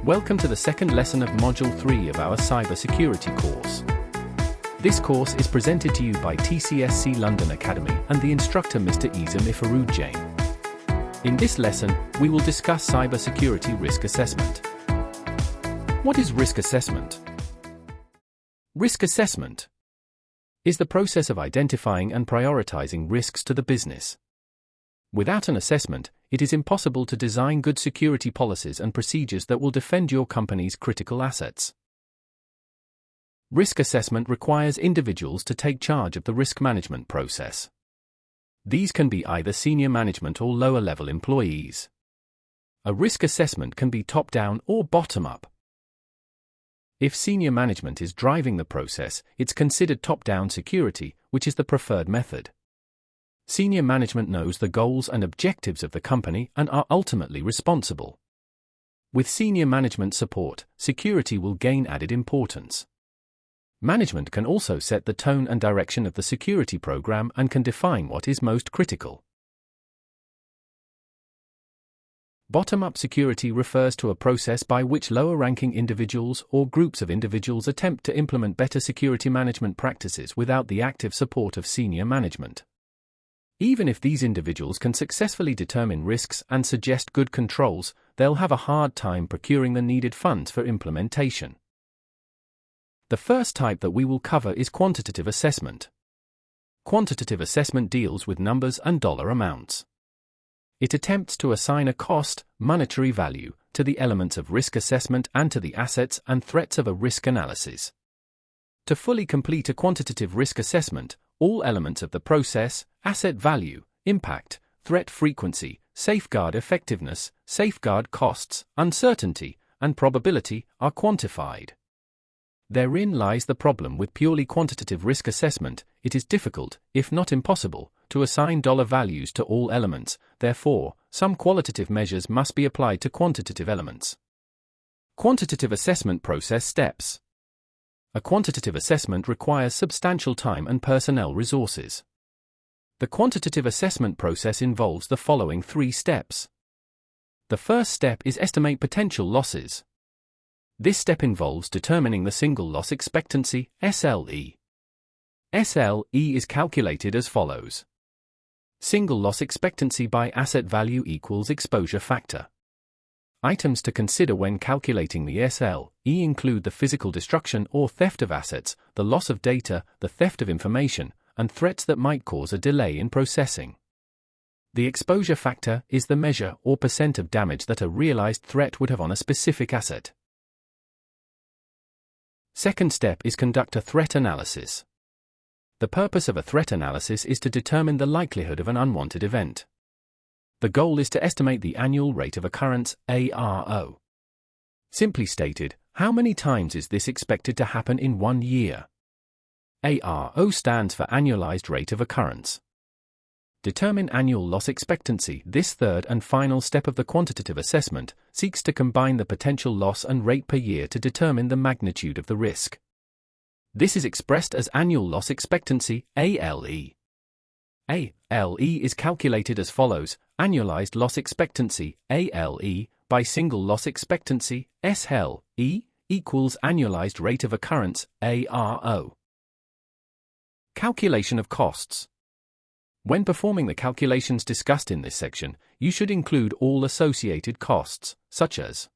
Welcome to the second lesson of Module 3 of our cybersecurity course. This course is presented to you by TCSC London Academy and the instructor Mr. Isam Ifarud Jain. In this lesson, we will discuss cybersecurity risk assessment. What is risk assessment? Risk assessment is the process of identifying and prioritizing risks to the business. Without an assessment, it is impossible to design good security policies and procedures that will defend your company's critical assets. Risk assessment requires individuals to take charge of the risk management process. These can be either senior management or lower-level employees. A risk assessment can be top-down or bottom-up. If senior management is driving the process, it's considered top-down security, which is the preferred method. Senior management knows the goals and objectives of the company and are ultimately responsible. With senior management support, security will gain added importance. Management can also set the tone and direction of the security program and can define what is most critical. Bottom-up security refers to a process by which lower-ranking individuals or groups of individuals attempt to implement better security management practices without the active support of senior management. Even if these individuals can successfully determine risks and suggest good controls, they'll have a hard time procuring the needed funds for implementation. The first type that we will cover is quantitative assessment. Quantitative assessment deals with numbers and dollar amounts. It attempts to assign a cost, monetary value, to the elements of risk assessment and to the assets and threats of a risk analysis. To fully complete a quantitative risk assessment, all elements of the process, asset value, impact, threat frequency, safeguard effectiveness, safeguard costs, uncertainty, and probability are quantified. Therein lies the problem with purely quantitative risk assessment. It is difficult, if not impossible, to assign dollar values to all elements. Therefore, some qualitative measures must be applied to quantitative elements. Quantitative assessment process steps. A quantitative assessment requires substantial time and personnel resources. The quantitative assessment process involves the following 3 steps. The first step is estimate potential losses. This step involves determining the single loss expectancy, SLE. SLE is calculated as follows. Single loss expectancy by asset value equals exposure factor. Items to consider when calculating the SLE include the physical destruction or theft of assets, the loss of data, the theft of information, and threats that might cause a delay in processing. The exposure factor is the measure or percent of damage that a realized threat would have on a specific asset. Second step is conduct a threat analysis. The purpose of a threat analysis is to determine the likelihood of an unwanted event. The goal is to estimate the annual rate of occurrence, ARO. Simply stated, how many times is this expected to happen in 1 year? ARO stands for annualized rate of occurrence. Determine annual loss expectancy. This third and final step of the quantitative assessment seeks to combine the potential loss and rate per year to determine the magnitude of the risk. This is expressed as annual loss expectancy, ALE. ALE is calculated as follows: annualized loss expectancy, ALE, by single loss expectancy, SLE, equals annualized rate of occurrence, ARO. Calculation of costs. When performing the calculations discussed in this section, you should include all associated costs, such as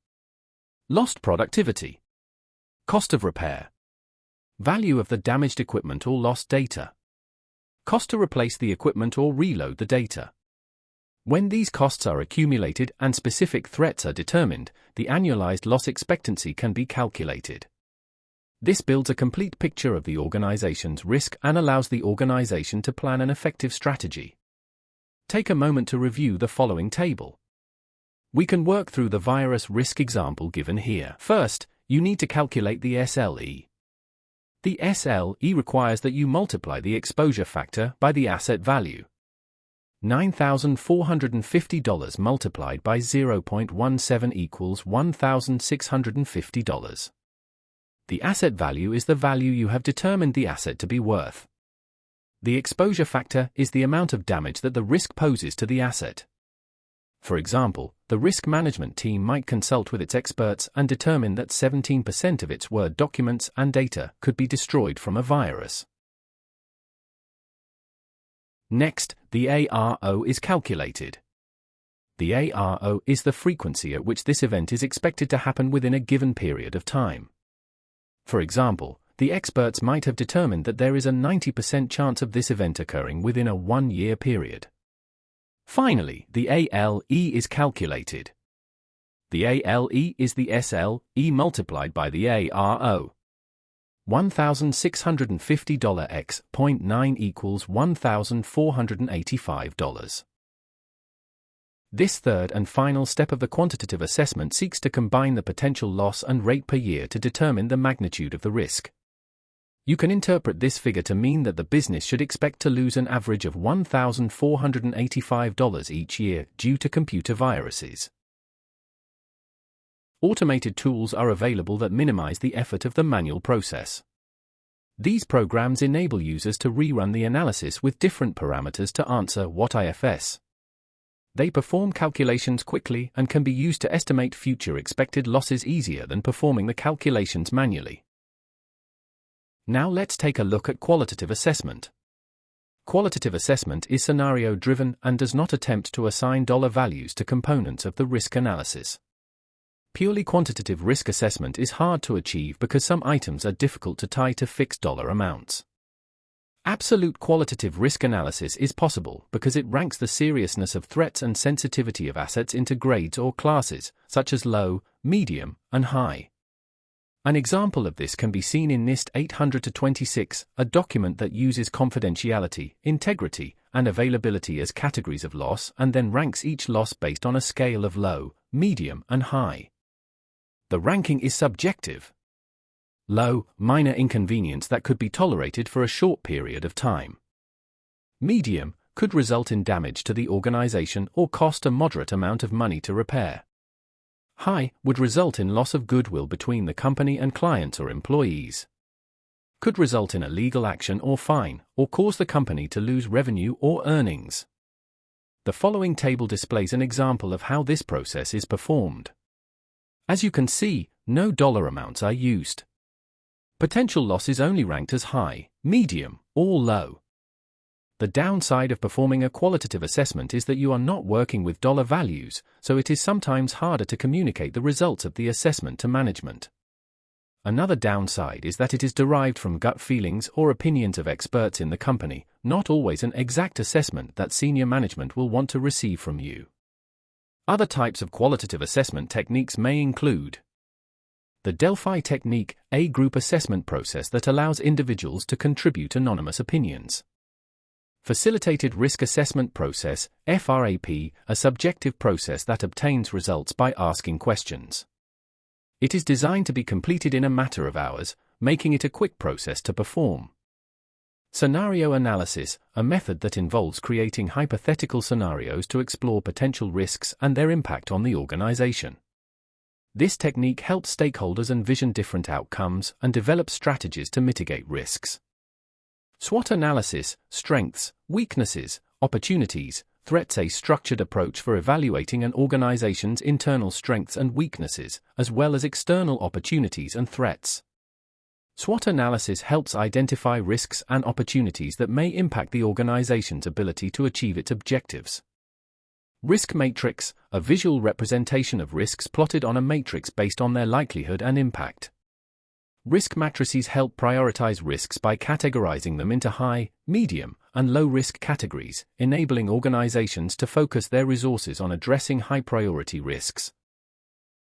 lost productivity, cost of repair, value of the damaged equipment or lost data, cost to replace the equipment or reload the data. When these costs are accumulated and specific threats are determined, the annualized loss expectancy can be calculated. This builds a complete picture of the organization's risk and allows the organization to plan an effective strategy. Take a moment to review the following table. We can work through the virus risk example given here. First, you need to calculate the SLE. The SLE requires that you multiply the exposure factor by the asset value. $9,450 multiplied by 0.17 equals $1,650. The asset value is the value you have determined the asset to be worth. The exposure factor is the amount of damage that the risk poses to the asset. For example, the risk management team might consult with its experts and determine that 17% of its Word documents and data could be destroyed from a virus. Next, the ARO is calculated. The ARO is the frequency at which this event is expected to happen within a given period of time. For example, the experts might have determined that there is a 90% chance of this event occurring within a 1-year period. Finally, the ALE is calculated. The ALE is the SLE multiplied by the ARO. $1,650 x 0.9 equals $1,485. This third and final step of the quantitative assessment seeks to combine the potential loss and rate per year to determine the magnitude of the risk. You can interpret this figure to mean that the business should expect to lose an average of $1,485 each year due to computer viruses. Automated tools are available that minimize the effort of the manual process. These programs enable users to rerun the analysis with different parameters to answer what ifs. They perform calculations quickly and can be used to estimate future expected losses easier than performing the calculations manually. Now let's take a look at qualitative assessment. Qualitative assessment is scenario-driven and does not attempt to assign dollar values to components of the risk analysis. Purely quantitative risk assessment is hard to achieve because some items are difficult to tie to fixed dollar amounts. Absolute qualitative risk analysis is possible because it ranks the seriousness of threats and sensitivity of assets into grades or classes, such as low, medium, and high. An example of this can be seen in NIST 800-26, a document that uses confidentiality, integrity, and availability as categories of loss and then ranks each loss based on a scale of low, medium, and high. The ranking is subjective. Low, minor inconvenience that could be tolerated for a short period of time. Medium, could result in damage to the organization or cost a moderate amount of money to repair. High, would result in loss of goodwill between the company and clients or employees. Could result in a legal action or fine, or cause the company to lose revenue or earnings. The following table displays an example of how this process is performed. As you can see, no dollar amounts are used. Potential loss is only ranked as high, medium, or low. The downside of performing a qualitative assessment is that you are not working with dollar values, so it is sometimes harder to communicate the results of the assessment to management. Another downside is that it is derived from gut feelings or opinions of experts in the company, not always an exact assessment that senior management will want to receive from you. Other types of qualitative assessment techniques may include the Delphi technique, a group assessment process that allows individuals to contribute anonymous opinions. Facilitated risk assessment process, FRAP, a subjective process that obtains results by asking questions. It is designed to be completed in a matter of hours, making it a quick process to perform. Scenario analysis, a method that involves creating hypothetical scenarios to explore potential risks and their impact on the organization. This technique helps stakeholders envision different outcomes and develop strategies to mitigate risks. SWOT analysis, strengths, weaknesses, opportunities, threats, a structured approach for evaluating an organization's internal strengths and weaknesses, as well as external opportunities and threats. SWOT analysis helps identify risks and opportunities that may impact the organization's ability to achieve its objectives. Risk matrix, a visual representation of risks plotted on a matrix based on their likelihood and impact. Risk matrices help prioritize risks by categorizing them into high, medium, and low-risk categories, enabling organizations to focus their resources on addressing high-priority risks.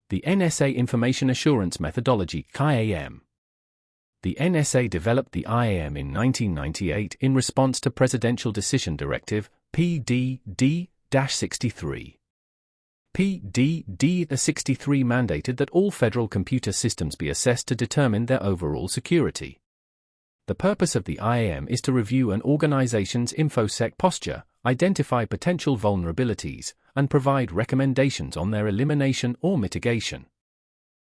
The NSA Information Assurance Methodology, IAM. The NSA developed the IAM in 1998 in response to Presidential Decision Directive, PD-63. PD-63 mandated that all federal computer systems be assessed to determine their overall security. The purpose of the IAM is to review an organization's InfoSec posture, identify potential vulnerabilities, and provide recommendations on their elimination or mitigation.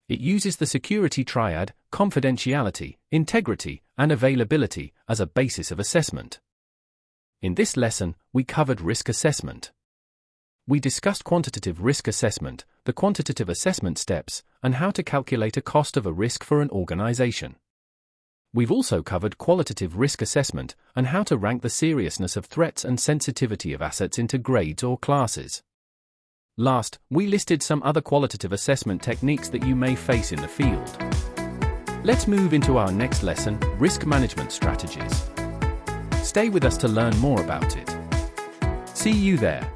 It uses the security triad, confidentiality, integrity, and availability, as a basis of assessment. In this lesson, we covered risk assessment. We discussed quantitative risk assessment, the quantitative assessment steps, and how to calculate a cost of a risk for an organization. We've also covered qualitative risk assessment and how to rank the seriousness of threats and sensitivity of assets into grades or classes. Last, we listed some other qualitative assessment techniques that you may face in the field. Let's move into our next lesson, risk management strategies. Stay with us to learn more about it. See you there.